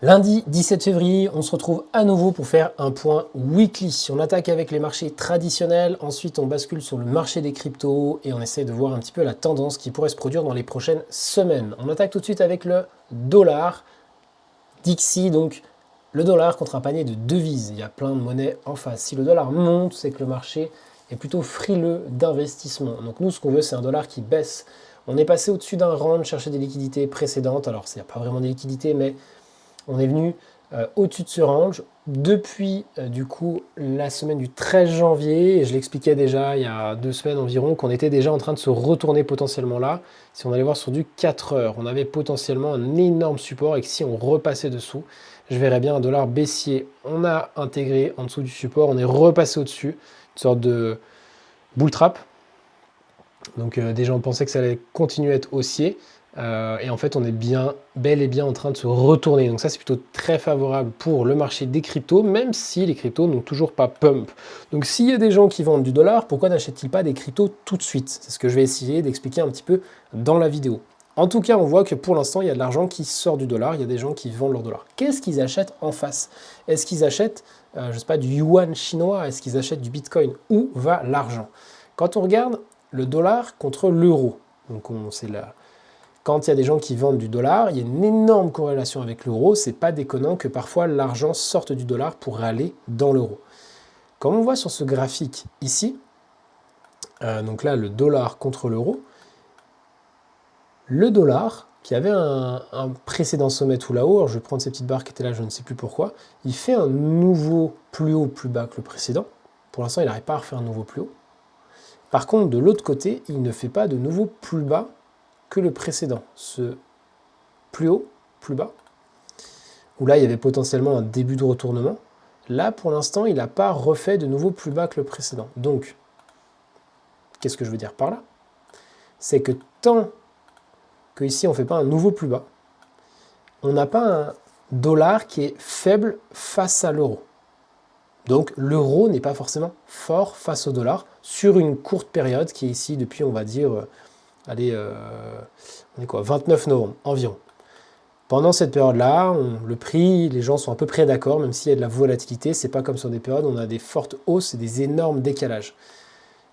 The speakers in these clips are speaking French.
Lundi 17 février, on se retrouve à nouveau pour faire un point weekly. On attaque avec les marchés traditionnels, ensuite on bascule sur le marché des cryptos et on essaie de voir un petit peu la tendance qui pourrait se produire dans les prochaines semaines. On attaque tout de suite avec le dollar, Dixie, donc le dollar contre un panier de devises. Il y a plein de monnaies en face. Si le dollar monte, c'est que le marché est plutôt frileux d'investissement. Donc nous, ce qu'on veut, c'est un dollar qui baisse. On est passé au-dessus d'un range, chercher des liquidités précédentes. Alors, il n'y a pas vraiment des liquidités, mais on est venu au-dessus de ce range depuis du coup la semaine du 13 janvier, et je l'expliquais déjà il y a 2 semaines environ, qu'on était déjà en train de se retourner potentiellement là. Si on allait voir sur du 4 heures, on avait potentiellement un énorme support et que si on repassait dessous, je verrais bien un dollar baissier. On a intégré en dessous du support, on est repassé au-dessus, une sorte de bull trap. Donc des gens pensaient que ça allait continuer à être haussier. Et en fait, on est bel et bien en train de se retourner. Donc ça, c'est plutôt très favorable pour le marché des cryptos, même si les cryptos n'ont toujours pas pump. Donc s'il y a des gens qui vendent du dollar, pourquoi n'achètent-ils pas des cryptos tout de suite? C'est ce que je vais essayer d'expliquer un petit peu dans la vidéo. En tout cas, on voit que pour l'instant, il y a de l'argent qui sort du dollar, il y a des gens qui vendent leur dollar. Qu'est-ce qu'ils achètent en face? Est-ce qu'ils achètent, je ne sais pas, du yuan chinois? Est-ce qu'ils achètent du bitcoin? Où va l'argent? Quand on regarde le dollar contre l'euro, donc c'est là. Quand il y a des gens qui vendent du dollar, il y a une énorme corrélation avec l'euro. C'est pas déconnant que parfois l'argent sorte du dollar pour aller dans l'euro. Comme on voit sur ce graphique ici, donc là le dollar contre l'euro, le dollar qui avait un précédent sommet tout là-haut, alors je vais prendre ces petites barres qui étaient là, je ne sais plus pourquoi, il fait un nouveau plus haut, plus bas que le précédent. Pour l'instant, il n'arrive pas à refaire un nouveau plus haut. Par contre, de l'autre côté, il ne fait pas de nouveau plus bas que le précédent. Ce plus haut, plus bas, où là il y avait potentiellement un début de retournement. Là, pour l'instant, il n'a pas refait de nouveau plus bas que le précédent. Donc, qu'est-ce que je veux dire par là? C'est que tant que ici on ne fait pas un nouveau plus bas, on n'a pas un dollar qui est faible face à l'euro. Donc l'euro n'est pas forcément fort face au dollar sur une courte période qui est ici depuis, on va dire, allez, on est quoi, 29 novembre environ. Pendant cette période-là, le prix, les gens sont à peu près d'accord, même s'il y a de la volatilité, c'est pas comme sur des périodes où on a des fortes hausses et des énormes décalages.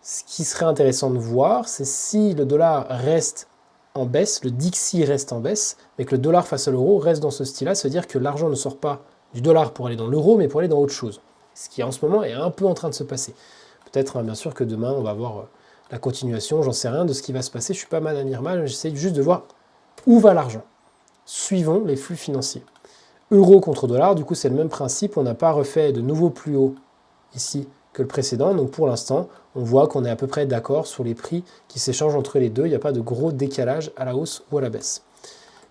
Ce qui serait intéressant de voir, c'est si le dollar reste en baisse, le Dixie reste en baisse, mais que le dollar face à l'euro reste dans ce style-là, c'est-à-dire que l'argent ne sort pas du dollar pour aller dans l'euro, mais pour aller dans autre chose. Ce qui en ce moment est un peu en train de se passer. Peut-être bien sûr que demain on va voir la continuation, j'en sais rien de ce qui va se passer, je suis pas mal à dire mal, j'essaie juste de voir où va l'argent. Suivons les flux financiers. Euro contre dollar, du coup c'est le même principe, on n'a pas refait de nouveau plus haut ici que le précédent, donc pour l'instant on voit qu'on est à peu près d'accord sur les prix qui s'échangent entre les deux, il n'y a pas de gros décalage à la hausse ou à la baisse.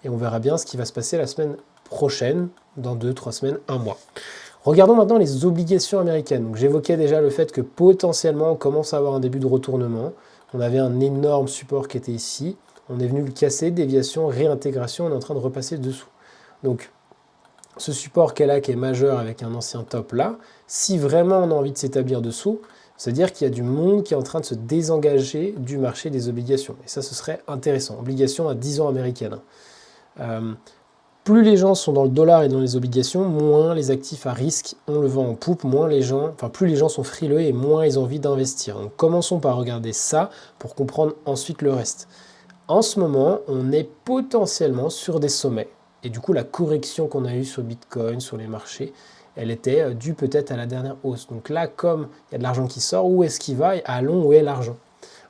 Et on verra bien ce qui va se passer la semaine prochaine, dans 2-3 semaines, un mois. Regardons maintenant les obligations américaines. J'évoquais déjà le fait que potentiellement on commence à avoir un début de retournement, on avait un énorme support qui était ici, on est venu le casser, déviation, réintégration, on est en train de repasser dessous. Donc, ce support qu'elle a qui est majeur avec un ancien top là, si vraiment on a envie de s'établir dessous, c'est-à-dire qu'il y a du monde qui est en train de se désengager du marché des obligations. Et ça, ce serait intéressant. Obligations à 10 ans américaines. Plus les gens sont dans le dollar et dans les obligations, moins les actifs à risque ont le vent en poupe, plus les gens sont frileux et moins ils ont envie d'investir. Donc commençons par regarder ça pour comprendre ensuite le reste. En ce moment, on est potentiellement sur des sommets. Et du coup, la correction qu'on a eue sur Bitcoin, sur les marchés, elle était due peut-être à la dernière hausse. Donc là, comme il y a de l'argent qui sort, où est-ce qu'il va? Allons, où est l'argent?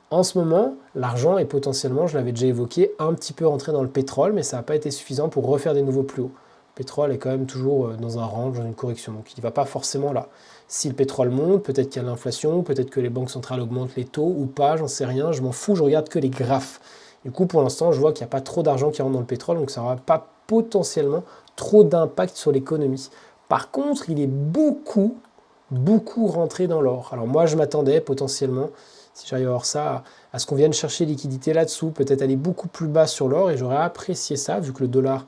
En ce moment, l'argent est potentiellement, je l'avais déjà évoqué, un petit peu rentré dans le pétrole, mais ça n'a pas été suffisant pour refaire des nouveaux plus hauts. Le pétrole est quand même toujours dans un range, dans une correction, donc il ne va pas forcément là. Si le pétrole monte, peut-être qu'il y a l'inflation, peut-être que les banques centrales augmentent les taux ou pas, j'en sais rien, je m'en fous, je regarde que les graphes. Du coup, pour l'instant, je vois qu'il n'y a pas trop d'argent qui rentre dans le pétrole, donc ça n'aura pas potentiellement trop d'impact sur l'économie. Par contre, il est beaucoup rentré dans l'or. Alors moi, je m'attendais potentiellement, si j'arrive à voir ça, à ce qu'on vienne chercher liquidité là-dessous, peut-être aller beaucoup plus bas sur l'or, et j'aurais apprécié ça, vu que le dollar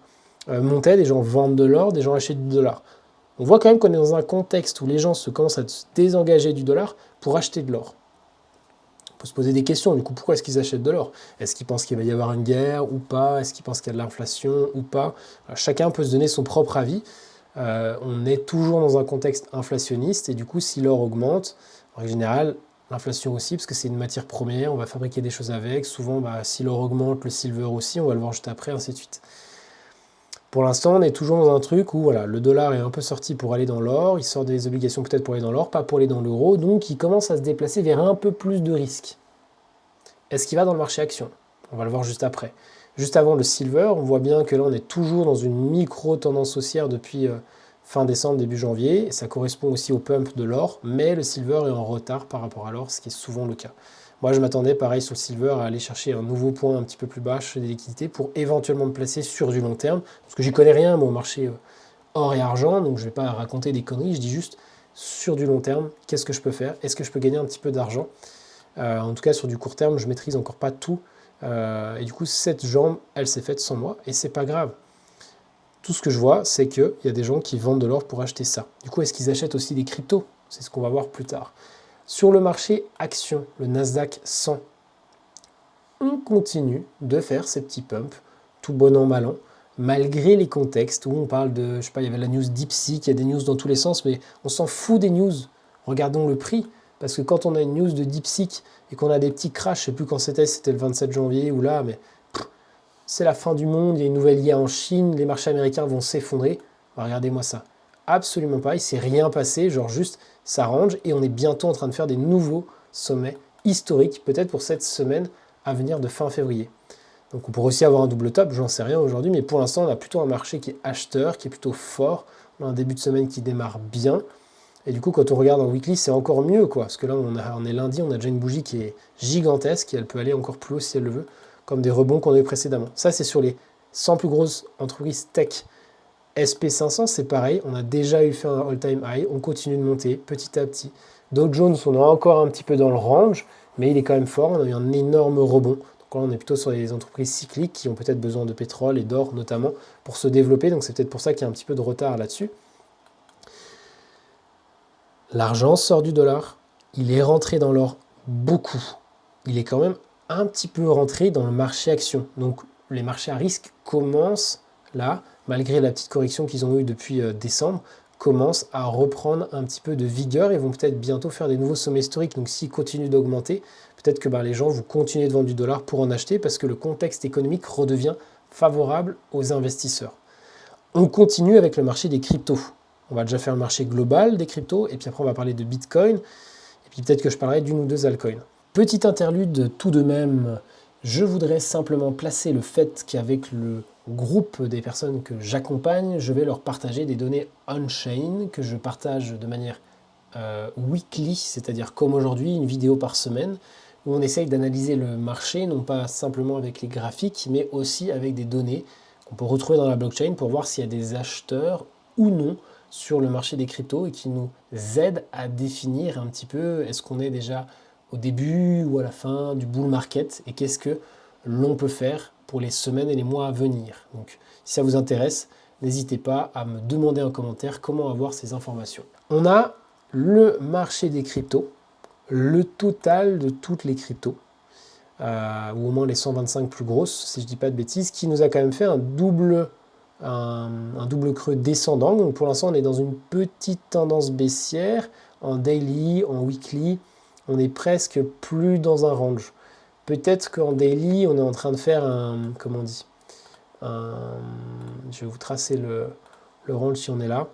montait, des gens vendent de l'or, des gens achètent du dollar. On voit quand même qu'on est dans un contexte où les gens commencent à se désengager du dollar pour acheter de l'or. On peut se poser des questions, du coup, pourquoi est-ce qu'ils achètent de l'or? Est-ce qu'ils pensent qu'il va y avoir une guerre ou pas? Est-ce qu'ils pensent qu'il y a de l'inflation ou pas? Alors, chacun peut se donner son propre avis. On est toujours dans un contexte inflationniste et du coup, si l'or augmente, en général, l'inflation aussi, parce que c'est une matière première, on va fabriquer des choses avec. Souvent, si l'or augmente, le silver aussi, on va le voir juste après, ainsi de suite. Pour l'instant, on est toujours dans un truc où voilà, le dollar est un peu sorti pour aller dans l'or, il sort des obligations peut-être pour aller dans l'or, pas pour aller dans l'euro, donc il commence à se déplacer vers un peu plus de risques. Est-ce qu'il va dans le marché action? On va le voir juste après. Juste avant le silver, on voit bien que là on est toujours dans une micro-tendance haussière depuis fin décembre, début janvier, et ça correspond aussi au pump de l'or, mais le silver est en retard par rapport à l'or, ce qui est souvent le cas. Moi, je m'attendais, pareil sur le silver, à aller chercher un nouveau point un petit peu plus bas chez des liquidités pour éventuellement me placer sur du long terme. Parce que j'y connais rien, moi, au marché or et argent, donc je ne vais pas raconter des conneries, je dis juste sur du long terme, qu'est-ce que je peux faire? Est-ce que je peux gagner un petit peu d'argent? En tout cas, sur du court terme, je maîtrise encore pas tout. Et du coup, cette jambe, elle s'est faite sans moi, et c'est pas grave. Tout ce que je vois, c'est qu'il y a des gens qui vendent de l'or pour acheter ça. Du coup, est-ce qu'ils achètent aussi des cryptos? C'est ce qu'on va voir plus tard. Sur le marché action, le Nasdaq 100, on continue de faire ces petits pumps, tout bon an, mal an, malgré les contextes où on parle de, je sais pas, il y avait la news DeepSeek, il y a des news dans tous les sens, mais on s'en fout des news. Regardons le prix, parce que quand on a une news de DeepSeek et qu'on a des petits crashs, je sais plus quand c'était le 27 janvier ou là, mais c'est la fin du monde, il y a une nouvelle IA en Chine, les marchés américains vont s'effondrer. Regardez-moi ça. Absolument pas, il ne s'est rien passé, genre juste ça range et on est bientôt en train de faire des nouveaux sommets historiques, peut-être pour cette semaine à venir de fin février. Donc on pourrait aussi avoir un double top, j'en sais rien aujourd'hui, mais pour l'instant on a plutôt un marché qui est acheteur, qui est plutôt fort, on a un début de semaine qui démarre bien, et du coup quand on regarde en weekly c'est encore mieux, quoi, parce que là on est lundi, on a déjà une bougie qui est gigantesque, et elle peut aller encore plus haut si elle le veut, comme des rebonds qu'on a eu précédemment. Ça c'est sur les 100 plus grosses entreprises tech. SP500, c'est pareil, on a déjà fait un all-time high, on continue de monter petit à petit. Dow Jones, on est encore un petit peu dans le range, mais il est quand même fort, on a eu un énorme rebond. Donc là, on est plutôt sur les entreprises cycliques qui ont peut-être besoin de pétrole et d'or notamment pour se développer, donc c'est peut-être pour ça qu'il y a un petit peu de retard là-dessus. L'argent sort du dollar, il est rentré dans l'or beaucoup. Il est quand même un petit peu rentré dans le marché action. Donc les marchés à risque commencent là, malgré la petite correction qu'ils ont eue depuis décembre, commencent à reprendre un petit peu de vigueur et vont peut-être bientôt faire des nouveaux sommets historiques. Donc s'ils continuent d'augmenter, peut-être que les gens vont continuer de vendre du dollar pour en acheter parce que le contexte économique redevient favorable aux investisseurs. On continue avec le marché des cryptos. On va déjà faire le marché global des cryptos et puis après on va parler de Bitcoin et puis peut-être que je parlerai d'une ou deux altcoins. Petite interlude tout de même, je voudrais simplement placer le fait qu'avec le groupe des personnes que j'accompagne, je vais leur partager des données on-chain que je partage de manière weekly, c'est-à-dire comme aujourd'hui, une vidéo par semaine, où on essaye d'analyser le marché, non pas simplement avec les graphiques, mais aussi avec des données qu'on peut retrouver dans la blockchain pour voir s'il y a des acheteurs ou non sur le marché des cryptos et qui nous aident à définir un petit peu est-ce qu'on est déjà au début ou à la fin du bull market et qu'est-ce que l'on peut faire pour les semaines et les mois à venir. Donc si ça vous intéresse, n'hésitez pas à me demander en commentaire comment avoir ces informations. On a le marché des cryptos, le total de toutes les cryptos, ou au moins les 125 plus grosses, si je ne dis pas de bêtises, qui nous a quand même fait un double creux descendant. Donc pour l'instant, on est dans une petite tendance baissière, en daily, en weekly, on est presque plus dans un range. Peut-être qu'en daily, on est en train de faire un, comment on dit, je vais vous tracer le range si on est là.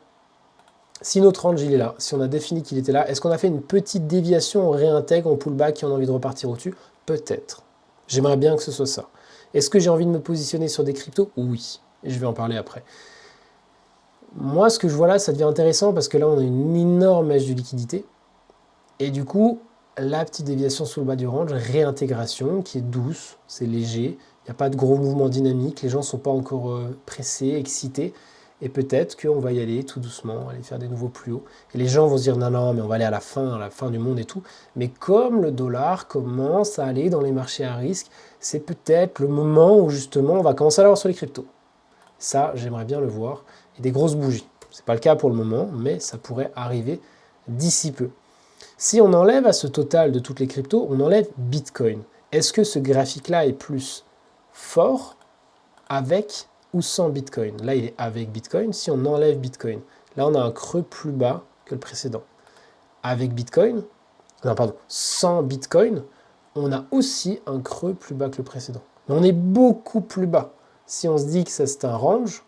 Si notre range il est là, si on a défini qu'il était là, est-ce qu'on a fait une petite déviation, on réintègre, on pullback et on a envie de repartir au-dessus? Peut-être. J'aimerais bien que ce soit ça. Est-ce que j'ai envie de me positionner sur des cryptos? Oui. Et je vais en parler après. Moi, ce que je vois là, ça devient intéressant parce que là, on a une énorme mèche de liquidité. Et du coup, la petite déviation sous le bas du range, réintégration qui est douce, c'est léger, il n'y a pas de gros mouvements dynamiques, les gens ne sont pas encore pressés, excités. Et peut-être qu'on va y aller tout doucement, aller faire des nouveaux plus hauts. Et les gens vont se dire non, non, mais on va aller à la fin du monde et tout. Mais comme le dollar commence à aller dans les marchés à risque, c'est peut-être le moment où justement on va commencer à l'avoir sur les cryptos. Ça, j'aimerais bien le voir. Et des grosses bougies. Ce n'est pas le cas pour le moment, mais ça pourrait arriver d'ici peu. Si on enlève à ce total de toutes les cryptos, on enlève Bitcoin. Est-ce que ce graphique-là est plus fort avec ou sans Bitcoin? Là, il est avec Bitcoin. Si on enlève Bitcoin, là, on a un creux plus bas que le précédent. Avec Bitcoin, non, pardon, sans Bitcoin, on a aussi un creux plus bas que le précédent. Mais on est beaucoup plus bas. Si on se dit que ça c'est un range,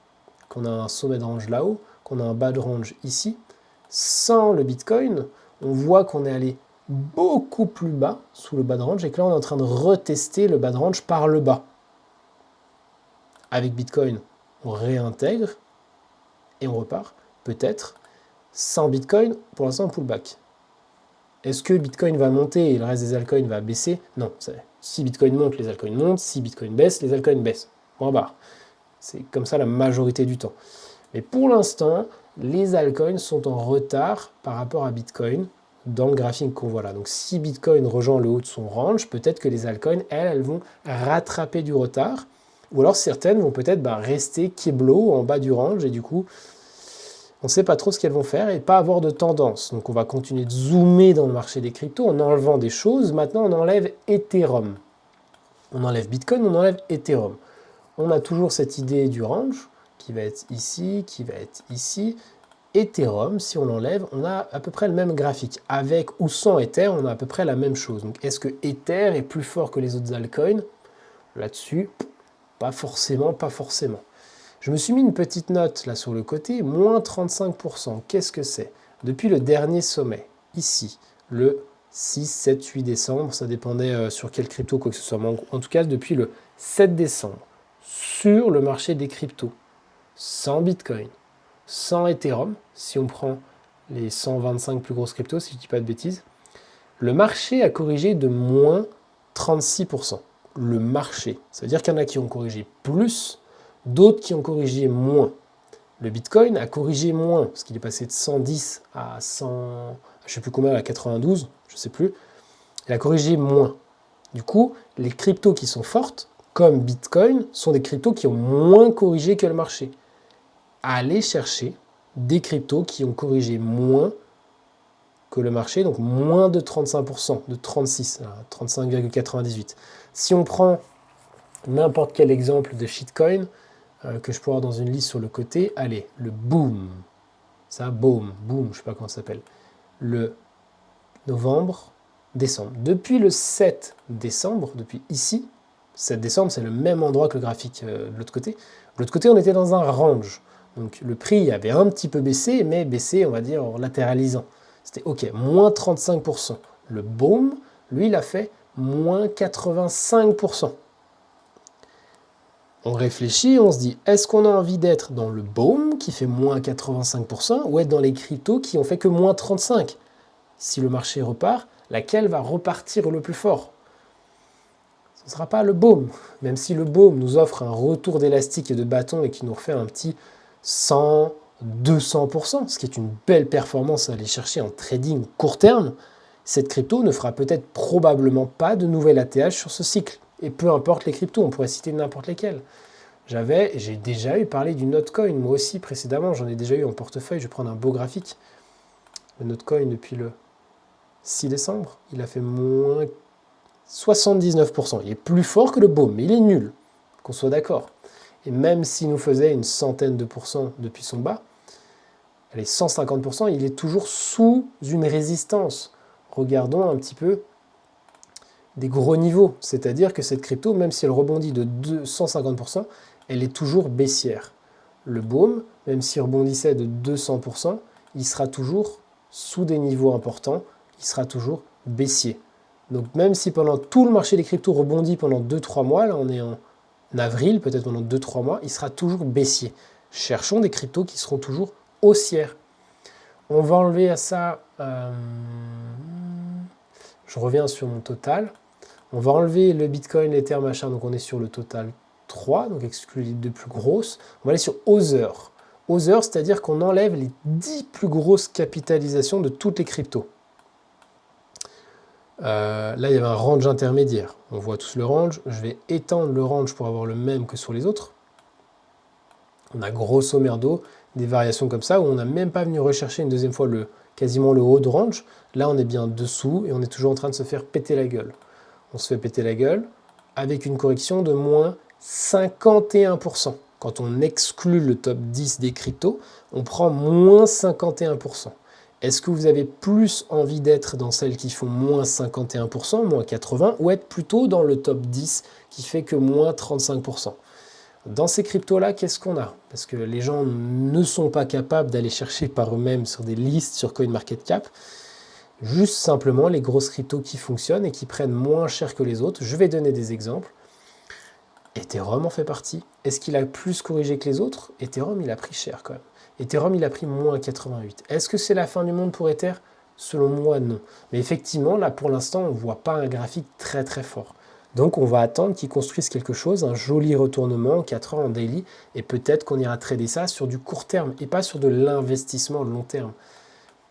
qu'on a un sommet de range là-haut, qu'on a un bas de range ici, sans le Bitcoin, on voit qu'on est allé beaucoup plus bas sous le bas de range et que là on est en train de retester le bas de range par le bas. Avec Bitcoin, on réintègre et on repart. Peut-être. Sans Bitcoin, pour l'instant on pullback. Est-ce que Bitcoin va monter et le reste des altcoins va baisser? Non. Si Bitcoin monte, les altcoins montent. Si Bitcoin baisse, les altcoins baissent. Point barre. C'est comme ça la majorité du temps. Mais pour l'instant, les altcoins sont en retard par rapport à Bitcoin dans le graphique qu'on voit là. Donc si Bitcoin rejoint le haut de son range, peut-être que les altcoins, elles vont rattraper du retard. Ou alors certaines vont peut-être rester keblo en bas du range et du coup, on ne sait pas trop ce qu'elles vont faire et pas avoir de tendance. Donc on va continuer de zoomer dans le marché des cryptos en enlevant des choses. Maintenant, on enlève Ethereum. On enlève Bitcoin, on enlève Ethereum. On a toujours cette idée du range qui va être ici, qui va être ici. Ethereum, si on l'enlève, on a à peu près le même graphique. Avec ou sans Ether, on a à peu près la même chose. Donc est-ce que Ether est plus fort que les autres altcoins? Là-dessus, pas forcément, pas forcément. Je me suis mis une petite note là sur le côté, moins 35%. Qu'est-ce que c'est? Depuis le dernier sommet, ici, le 6, 7, 8 décembre, ça dépendait sur quelle crypto, quoi que ce soit. Mais en tout cas, depuis le 7 décembre, sur le marché des cryptos, sans Bitcoin, sans Ethereum, si on prend les 125 plus grosses cryptos, si je ne dis pas de bêtises, le marché a corrigé de moins 36%. Le marché, ça veut dire qu'il y en a qui ont corrigé plus, d'autres qui ont corrigé moins. Le Bitcoin a corrigé moins, parce qu'il est passé de 110 à 100, je ne sais plus combien, à 92, je ne sais plus. Il a corrigé moins. Du coup, les cryptos qui sont fortes, comme Bitcoin, sont des cryptos qui ont moins corrigé que le marché. Allez chercher des cryptos qui ont corrigé moins que le marché, donc moins de 35%, de 36, 35,98. Si on prend n'importe quel exemple de shitcoin, que je peux avoir dans une liste sur le côté, allez, le boom, ça, boom, je ne sais pas comment ça s'appelle, le novembre, décembre. Depuis le 7 décembre, depuis ici, 7 décembre, c'est le même endroit que le graphique de l'autre côté. De l'autre côté, on était dans un range. Donc le prix avait un petit peu baissé, mais baissé, on va dire, en latéralisant. C'était OK, moins 35%. Le boom, lui, il a fait moins 85%. On réfléchit, on se dit, est-ce qu'on a envie d'être dans le boom qui fait moins 85% ou être dans les cryptos qui ont fait que moins 35%? Si le marché repart, laquelle va repartir le plus fort? Ce ne sera pas le boom, même si le boom nous offre un retour d'élastique et de bâton et qui nous refait un petit 100, 200%, ce qui est une belle performance à aller chercher en trading court terme. Cette crypto ne fera peut-être probablement pas de nouvel ATH sur ce cycle. Et peu importe les cryptos, on pourrait citer n'importe lesquels. J'ai déjà eu parlé du Notcoin, moi aussi précédemment, j'en ai déjà eu en portefeuille, je vais prendre un beau graphique. Le Notcoin depuis le 6 décembre, il a fait moins 79%. Il est plus fort que le boom, mais il est nul, qu'on soit d'accord. Et même s'il nous faisait une centaine de pourcents depuis son bas, allez, 150%, il est toujours sous une résistance. Regardons un petit peu des gros niveaux, c'est-à-dire que cette crypto, même si elle rebondit de 250%, elle est toujours baissière. Le boom, même s'il rebondissait de 200%, il sera toujours sous des niveaux importants, il sera toujours baissier. Donc même si pendant tout le marché des cryptos rebondit pendant 2-3 mois, là on est en avril, peut-être pendant 2-3 mois, il sera toujours baissier. Cherchons des cryptos qui seront toujours haussières. On va enlever à ça, je reviens sur mon total, on va enlever le Bitcoin, l'Ether, machin, donc on est sur le total 3, donc exclu les deux plus grosses. On va aller sur Other. Other, c'est-à-dire qu'on enlève les 10 plus grosses capitalisations de toutes les cryptos. Là, il y avait un range intermédiaire. On voit tous le range. Je vais étendre le range pour avoir le même que sur les autres. On a grosso merdo des variations comme ça où on n'a même pas venu rechercher une deuxième fois le quasiment le haut de range. Là, on est bien dessous et on est toujours en train de se faire péter la gueule. On se fait péter la gueule avec une correction de moins 51%. Quand on exclut le top 10 des cryptos, on prend moins 51%. Est-ce que vous avez plus envie d'être dans celles qui font moins 51%, moins 80%, ou être plutôt dans le top 10 qui fait que moins 35%? Dans ces cryptos-là, qu'est-ce qu'on a? Parce que les gens ne sont pas capables d'aller chercher par eux-mêmes sur des listes sur CoinMarketCap. Juste simplement les grosses cryptos qui fonctionnent et qui prennent moins cher que les autres. Je vais donner des exemples. Ethereum en fait partie. Est-ce qu'il a plus corrigé que les autres? Ethereum, il a pris cher quand même. Ethereum, il a pris moins 88. Est-ce que c'est la fin du monde pour Ether? Selon moi, non. Mais effectivement, là, pour l'instant, on ne voit pas un graphique très très fort. Donc, on va attendre qu'ils construisent quelque chose, un joli retournement, 4 heures en daily, et peut-être qu'on ira trader ça sur du court terme, et pas sur de l'investissement long terme.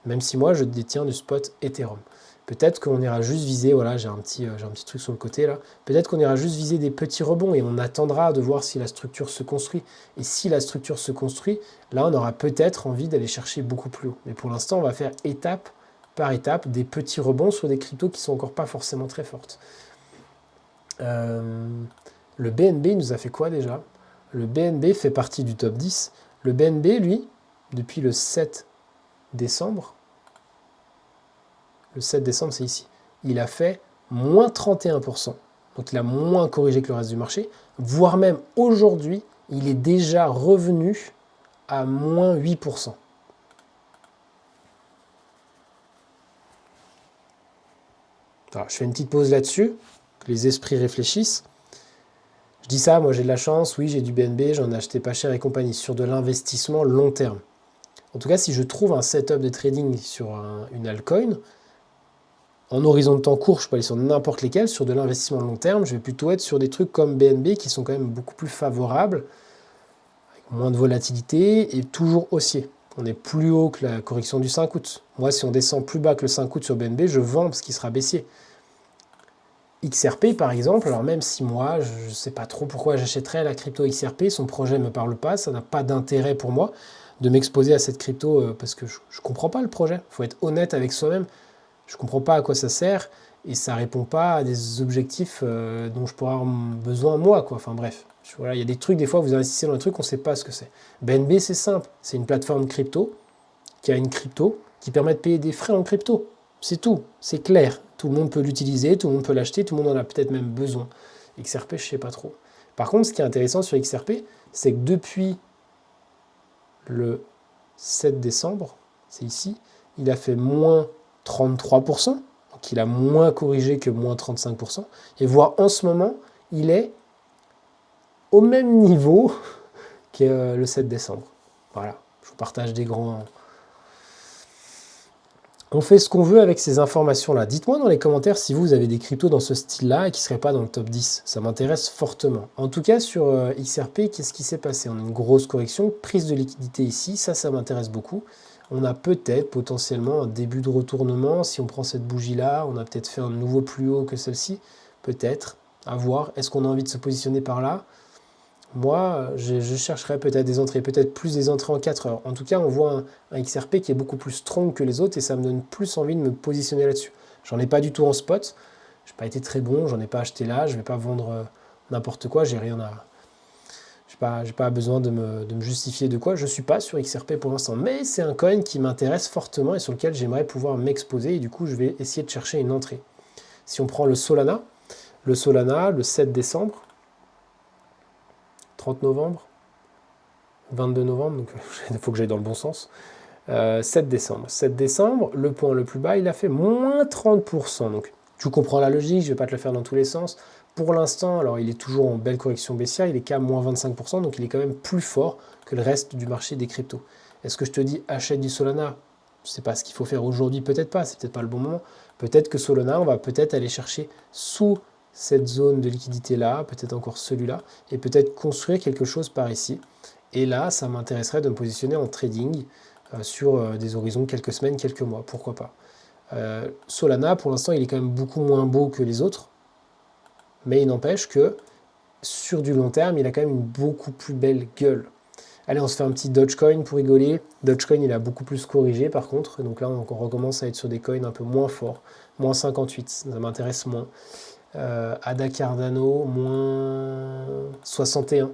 Même si moi, je détiens du spot Ethereum. Peut-être qu'on ira juste viser, voilà, j'ai un petit truc sur le côté là, peut-être qu'on ira juste viser des petits rebonds et on attendra de voir si la structure se construit. Et si la structure se construit, là on aura peut-être envie d'aller chercher beaucoup plus haut. Mais pour l'instant, on va faire étape par étape des petits rebonds sur des cryptos qui sont encore pas forcément très fortes. Le BNB nous a fait quoi déjà? Le BNB fait partie du top 10. Le BNB, lui, depuis le 7 décembre, le 7 décembre, c'est ici. Il a fait moins 31%. Donc il a moins corrigé que le reste du marché. Voire même aujourd'hui, il est déjà revenu à moins 8%. Alors, je fais une petite pause là-dessus, que les esprits réfléchissent. Je dis ça, moi j'ai de la chance, oui j'ai du BNB, j'en ai acheté pas cher et compagnie, sur de l'investissement long terme. En tout cas, si je trouve un setup de trading sur une altcoin, en horizon de temps court, je peux aller sur n'importe lesquels. Sur de l'investissement long terme, je vais plutôt être sur des trucs comme BNB qui sont quand même beaucoup plus favorables, avec moins de volatilité et toujours haussier. On est plus haut que la correction du 5 août. Moi, si on descend plus bas que le 5 août sur BNB, je vends parce qu'il sera baissier. XRP, par exemple, alors même si moi, je ne sais pas trop pourquoi j'achèterais la crypto XRP, son projet ne me parle pas, ça n'a pas d'intérêt pour moi de m'exposer à cette crypto parce que je ne comprends pas le projet. Il faut être honnête avec soi-même. Je ne comprends pas à quoi ça sert et ça ne répond pas à des objectifs dont je pourrais avoir besoin moi, quoi. Enfin bref, voilà, il y a des trucs, des fois vous investissez dans un truc, on ne sait pas ce que c'est. BNB, c'est simple, c'est une plateforme crypto qui a une crypto qui permet de payer des frais en crypto. C'est tout, c'est clair. Tout le monde peut l'utiliser, tout le monde peut l'acheter, tout le monde en a peut-être même besoin. XRP, je ne sais pas trop. Par contre, ce qui est intéressant sur XRP, c'est que depuis le 7 décembre, c'est ici, il a fait moins 33%, donc il a moins corrigé que moins 35%, et voir en ce moment, il est au même niveau que le 7 décembre. Voilà, je vous partage des grands... On fait ce qu'on veut avec ces informations-là. Dites-moi dans les commentaires si vous avez des cryptos dans ce style-là et qui ne seraient pas dans le top 10. Ça m'intéresse fortement. En tout cas, sur XRP, qu'est-ce qui s'est passé? On a une grosse correction, prise de liquidité ici, ça m'intéresse beaucoup. On a peut-être potentiellement un début de retournement. Si on prend cette bougie-là, on a peut-être fait un nouveau plus haut que celle-ci. Peut-être, à voir. Est-ce qu'on a envie de se positionner par là? Moi, je chercherais peut-être des entrées, peut-être plus des entrées en 4 heures. En tout cas, on voit un XRP qui est beaucoup plus strong que les autres et ça me donne plus envie de me positionner là-dessus. J'en ai pas du tout en spot. Je n'ai pas été très bon, j'en ai pas acheté là, je ne vais pas vendre n'importe quoi, j'ai rien à... J'ai pas besoin de me justifier de quoi. Je ne suis pas sur XRP pour l'instant, mais c'est un coin qui m'intéresse fortement et sur lequel j'aimerais pouvoir m'exposer et du coup, je vais essayer de chercher une entrée. Si on prend le Solana, le 7 décembre, 30 novembre, 22 novembre, donc il faut que j'aille dans le bon sens. 7 décembre. 7 décembre, le point le plus bas, il a fait moins 30%. Donc tu comprends la logique, je ne vais pas te le faire dans tous les sens. Pour l'instant, alors il est toujours en belle correction baissière, il est qu'à moins 25%, donc il est quand même plus fort que le reste du marché des cryptos. Est-ce que je te dis achète du Solana? Je ne sais pas ce qu'il faut faire aujourd'hui, peut-être pas, c'est peut-être pas le bon moment. Peut-être que Solana, on va peut-être aller chercher sous cette zone de liquidité là, peut-être encore celui-là, et peut-être construire quelque chose par ici. Et là, ça m'intéresserait de me positionner en trading sur des horizons de quelques semaines, quelques mois, pourquoi pas. Solana, pour l'instant, il est quand même beaucoup moins beau que les autres, mais il n'empêche que sur du long terme, il a quand même une beaucoup plus belle gueule. Allez, on se fait un petit Dogecoin pour rigoler. Dogecoin, il a beaucoup plus corrigé par contre. Donc là, on recommence à être sur des coins un peu moins forts. Moins 58, ça m'intéresse moins. Ada Cardano, moins 61.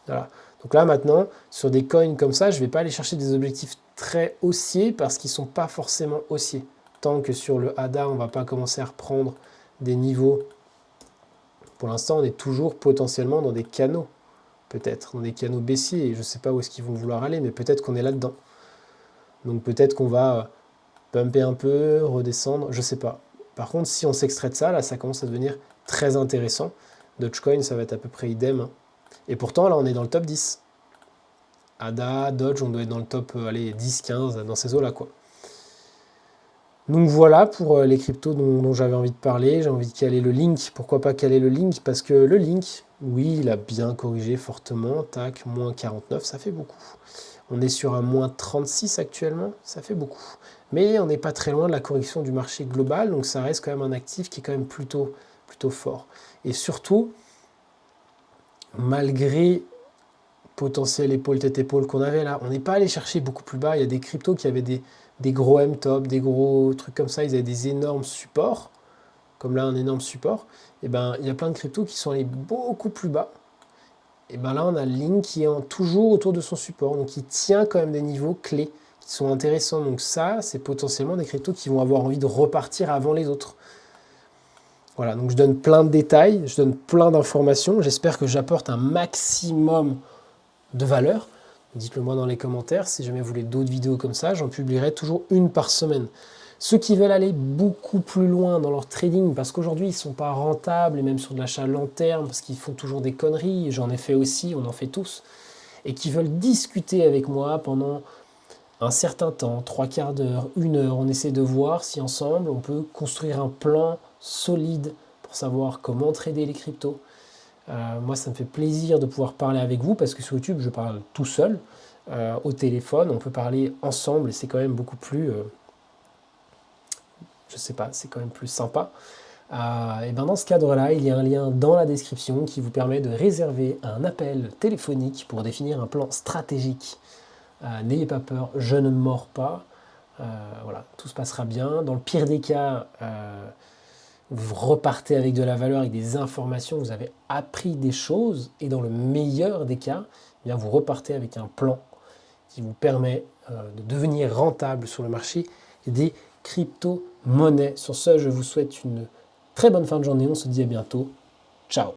Voilà. Donc là, maintenant, sur des coins comme ça, je ne vais pas aller chercher des objectifs très haussiers parce qu'ils ne sont pas forcément haussiers. Tant que sur le ADA, on ne va pas commencer à reprendre des niveaux. Pour l'instant, on est toujours potentiellement dans des canaux. Peut-être dans des canaux baissiers. Et je ne sais pas où est-ce qu'ils vont vouloir aller, mais peut-être qu'on est là-dedans. Donc peut-être qu'on va pumper un peu, redescendre, je ne sais pas. Par contre, si on s'extrait de ça, là, ça commence à devenir très intéressant. Dogecoin, ça va être à peu près idem. Hein. Et pourtant, là, on est dans le top 10. ADA, Doge, on doit être dans le top allez, 10, 15, dans ces eaux-là, quoi. Donc voilà pour les cryptos dont j'avais envie de parler. J'ai envie de caler le Link. Pourquoi pas caler le Link? Parce que le Link, oui, il a bien corrigé fortement. Tac, moins 49, ça fait beaucoup. On est sur un moins 36 actuellement, ça fait beaucoup. Mais on n'est pas très loin de la correction du marché global, donc ça reste quand même un actif qui est quand même plutôt fort. Et surtout, malgré potentiel épaule tête épaule qu'on avait là, on n'est pas allé chercher beaucoup plus bas. Il y a des cryptos qui avaient des gros M-top, des gros trucs comme ça, ils avaient des énormes supports, comme là un énorme support. Et ben il y a plein de cryptos qui sont allés beaucoup plus bas. Et ben là on a le Link qui est toujours autour de son support, donc il tient quand même des niveaux clés qui sont intéressants. Donc ça, c'est potentiellement des cryptos qui vont avoir envie de repartir avant les autres. Voilà, donc je donne plein de détails, je donne plein d'informations. J'espère que j'apporte un maximum de valeur. Dites-le moi dans les commentaires. Si jamais vous voulez d'autres vidéos comme ça, j'en publierai toujours une par semaine. Ceux qui veulent aller beaucoup plus loin dans leur trading, parce qu'aujourd'hui ils ne sont pas rentables, et même sur de l'achat long terme, parce qu'ils font toujours des conneries, j'en ai fait aussi, on en fait tous, et qui veulent discuter avec moi pendant un certain temps, 3/4 d'heure, 1 heure, on essaie de voir si ensemble on peut construire un plan solide pour savoir comment trader les cryptos. Moi, ça me fait plaisir de pouvoir parler avec vous parce que sur YouTube, je parle tout seul. Au téléphone, on peut parler ensemble et c'est quand même beaucoup plus, je sais pas, c'est quand même plus sympa. Et ben dans ce cadre-là, il y a un lien dans la description qui vous permet de réserver un appel téléphonique pour définir un plan stratégique. N'ayez pas peur, je ne mords pas. Voilà, tout se passera bien. Dans le pire des cas, vous repartez avec de la valeur, avec des informations, vous avez appris des choses, et dans le meilleur des cas, eh bien vous repartez avec un plan qui vous permet de devenir rentable sur le marché des crypto-monnaies. Sur ce, je vous souhaite une très bonne fin de journée, on se dit à bientôt, ciao.